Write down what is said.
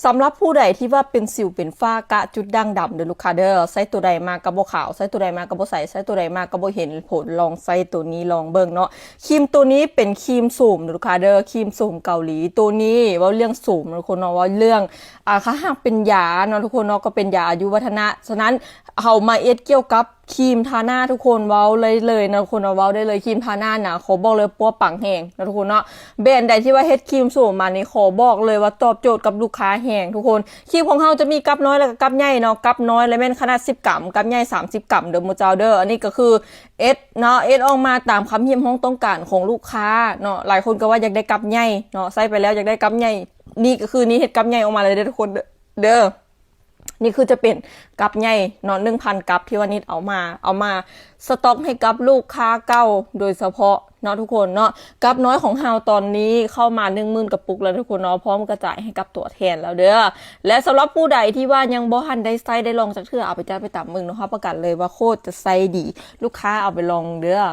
สำหรับผู้ใดที่ว่าเป็นสิวเป็นฝ้ากะจุดด่างดำเด้อลูกค้าเด้อใส่ตัวใดมากระโบขาวใส่ตัวใดมากระโบใสใส่ตัวใดมากระโบเห็นผลลองใส่ตัวนี้ลองเบิ่งเนาะครีมตัวนี้เป็นครีมสูมลูกค้าเด้อครีมสูมเกาหลีตัวนี้ว่าเรื่องสูมทุกคนเนาะว่าเรื่องค่ะหากเป็นยาเนาะทุกคนเนาะก็เป็นยาอายุวัฒนะฉะนั้นเอามาเกี่ยวกับครีมทาหน้าทุกคนเว้าเลยนะทุกคนเว้าได้เลยครีมทาหน้านะขอบอกเลยปัวปังแหงนะทุกคนเนาะแบรนด์ใดที่ว่าเฮ็ดครีมสูมมานี่ขอบอกเลยว่าตอบโจทย์กับลูกค้าแหงทุกคนครีมของเฮาจะมีกับน้อยแล้วก็กับใหญ่เนาะกับน้อยแล้วแม่นขนาด10 กรัมกับใหญ่30 กรัมเด้อหมู่เจ้าเด้ออันนี้ก็คือเนาะออกมาตามคำเฮียมห้องต้องการของลูกค้าเนาะหลายคนก็ว่าอยากได้กับใหญ่เนาะใส่ไปแล้วอยากได้กับใหญ่นี่ก็คือนี่เฮ็ดกับใหญ่ออกมาเลยเด้อทุกคนเด้อนี่คือจะเป็นกับใหญ่เนาะ1,000 กับที่วันนี้เอามาสต็อกให้กับลูกค้าเก่าโดยเฉพาะเนาะทุกคนเนาะกับน้อยของเฮาตอนนี้เข้ามา10,000 กระปุกแล้วทุกคนเนาะพร้อมกระจายให้กับตัวแทนแล้วเด้อและสำหรับผู้ใดที่ว่ายังบ่ทันได้ใส่ได้ลองจักเทื่อเอาไปจัดไปตามมึงเนาะประกันเลยว่าโคตรจะใส่ดีลูกค้าเอาไปลองเด้อ